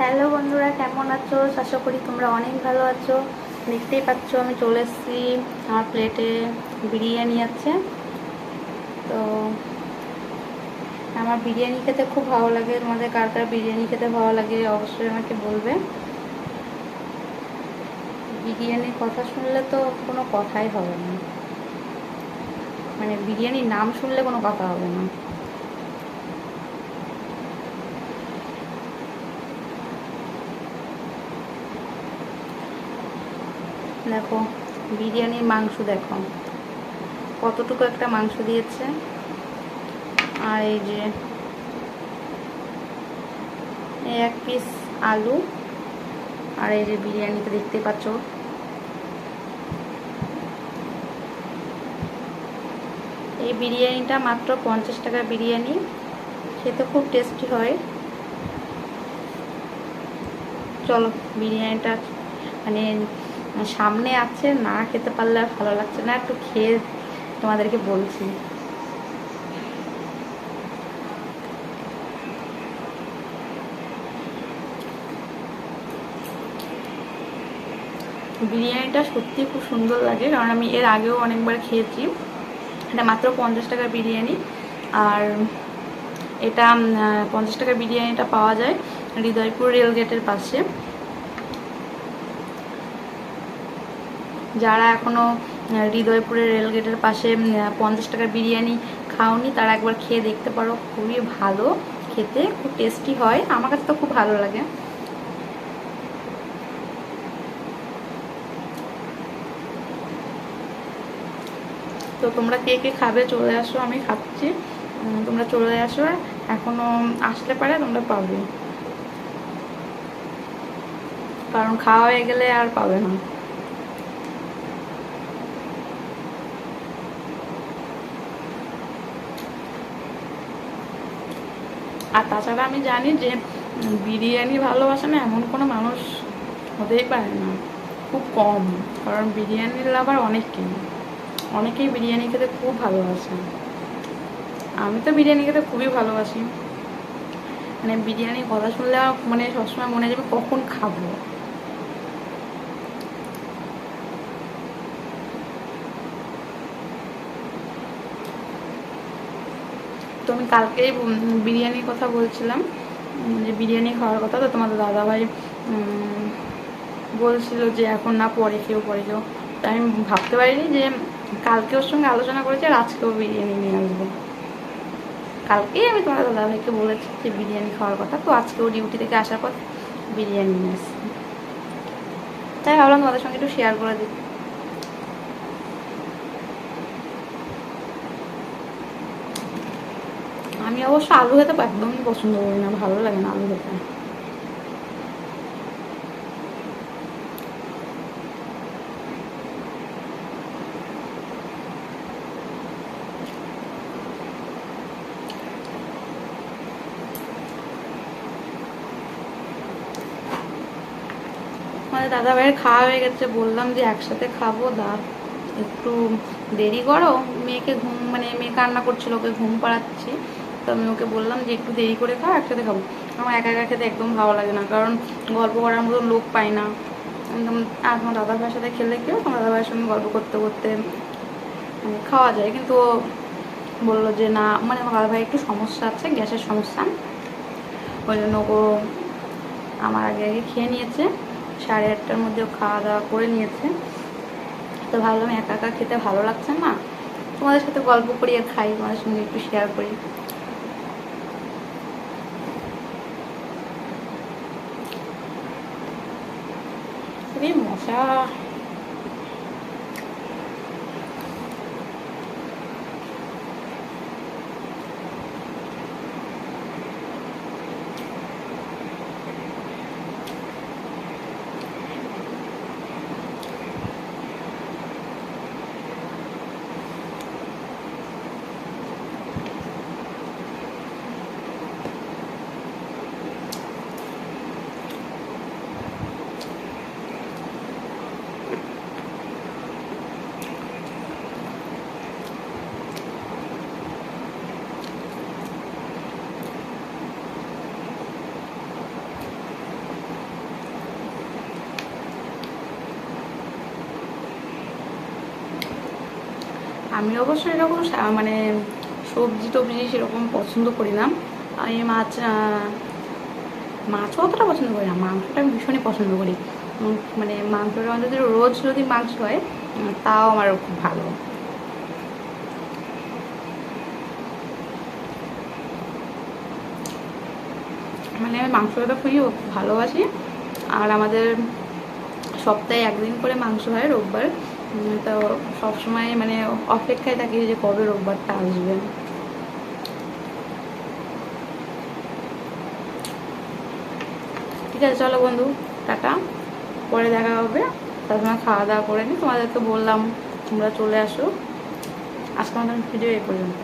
Hello বন্ধুরা, কেমন আছো? আশা করি তোমরা অনেক ভালো আছো। দেখতেই পাচ্ছ আমি চলে এসেছি, আমার প্লেটে বিরিয়ানি আছে। তো আমার বিরিয়ানি খেতে খুব ভালো লাগে। তোমাদের কার কার বিরিয়ানি খেতে ভালো লাগে অবশ্যই আমাকে বলবে। বিরিয়ানির কথা শুনলে তো কোনো কথাই হবে না, মানে বিরিয়ানির নাম শুনলে কোনো কথা হবে না। দেখো বিরিয়ানির মাংস, দেখো কতটুকু একটা মাংস দিয়েছে। আর এই যে এক পিস আলু, আর এই যে বিরিয়ানিতে দেখতে পাচ্ছ। এই বিরিয়ানিটা মাত্র 50 টাকার বিরিয়ানি, খেতে খুব টেস্টি হয়। চলো বিরিয়ানিটা মানে সামনে আছে, না খেতে পারলে আর ভালো লাগছে না, একটু খেয়ে তোমাদেরকে বলছি। বিরিয়ানিটা সত্যি খুব সুন্দর লাগে, কারণ আমি এর আগেও অনেকবার খেয়েছি। এটা মাত্র 50 টাকার বিরিয়ানি। আর এটা 50 টাকার বিরিয়ানিটা পাওয়া যায় হৃদয়পুর রেলগেটের পাশে। যারা এখনও হৃদয়পুরের রেলগেটের পাশে 50 টাকার বিরিয়ানি খাওনি, তারা একবার খেয়ে দেখতে পারো। খুবই ভালো খেতে, খুব টেস্টি হয়, আমার কাছে তো খুব ভালো লাগে। তো তোমরা কে কে খাবে চলে আসো, আমি খাচ্ছি। তোমরা চলে আসো, এখনো আসলে পারে তোমরা পাবে, কারণ খাওয়া হয়ে গেলে আর পাবে না। আর তাছাড়া আমি জানি যে বিরিয়ানি ভালোবাসে না এমন কোনো মানুষ হতেই পারে না, খুব কম। কারণ বিরিয়ানির লাভার অনেকেই বিরিয়ানি খেতে খুব ভালোবাসে। আমি তো বিরিয়ানি খেতে খুবই ভালোবাসি, মানে বিরিয়ানির কথা শুনলে মানে সবসময় মনে যাবে কখন খাবো। তো আমি কালকেই বিরিয়ানির কথা বলছিলাম, যে বিরিয়ানি খাওয়ার কথা। তো তোমাদের দাদাভাই বলছিল যে এখন না, পরে খেয়েও পরে খেয়েও। তো আমি ভাবতে পারিনি যে কালকে ওর সঙ্গে আলোচনা করেছি আর আজকেও বিরিয়ানি নিয়ে আসবো। কালকেই আমি তোমার দাদাভাইকে বলেছি যে বিরিয়ানি খাওয়ার কথা, তো আজকেও ডিউটি থেকে আসার পর বিরিয়ানি নিয়ে এসছি। তাই ভাবলাম তোমাদের সঙ্গে একটু শেয়ার করে দিই। আমি অবশ্য আলু খেতে একদমই পছন্দ করি না, ভালো লাগে না আলু খেতে। আমাদের দাদা ভাইয়ের খাওয়া হয়ে গেছে, বললাম যে একসাথে খাবো, একটু দেরি করো। মেয়েকে ঘুম, মানে মেয়ে কান্না করছিল, ওকে ঘুম পাড়াচ্ছি। তো আমি ওকে বললাম যে একটু দেরি করে খাও, একসাথে খাবো। আমার একা একা খেতে একদম ভালো লাগে না, কারণ গল্প করার মতো লোক পাই না। একদম। আর আমার দাদা ভাইয়ের সাথে খেলে কেউ, আমার দাদা ভাইয়ের সঙ্গে গল্প করতে করতে খাওয়া যায়। কিন্তু ও বললো যে না, মানে আমার দাদা ভাই একটু সমস্যা আছে, গ্যাসের সমস্যা, ওই জন্য ও আমার আগে আগে খেয়ে নিয়েছে। 8:30টার মধ্যে খাওয়া দাওয়া করে নিয়েছে। তো ভাবলাম একা একা খেতে ভালো লাগছে না, তোমাদের সাথে গল্প করি আর খাই, তোমাদের সঙ্গে একটু শেয়ার করি। খুবই মশা। আমি অবশ্য এরকম মানে সবজি টবজি সেরকম পছন্দ করি না। আমি মাছও অতটা পছন্দ করি না, মাংসটা আমি ভীষণই পছন্দ করি। মানে মাংসটা যদি রোজ যদি মাংস হয় তাও আমার খুব ভালো। মানে আমি মাংস খেতে খুবই ভালোবাসি। আর আমাদের সপ্তাহে একদিন করে মাংস হয় রোববার। তো সবসময় মানে অপেক্ষায় থাকি যে কবে রোববারটা আসবে। ঠিক আছে, চলো বন্ধু, টাটা, পরে দেখা হবে। তার সময় খাওয়া দাওয়া করে নিই। তোমাদের তো বললাম তোমরা চলে আসো। আজকে আমাদের ভিডিও এই পর্যন্ত।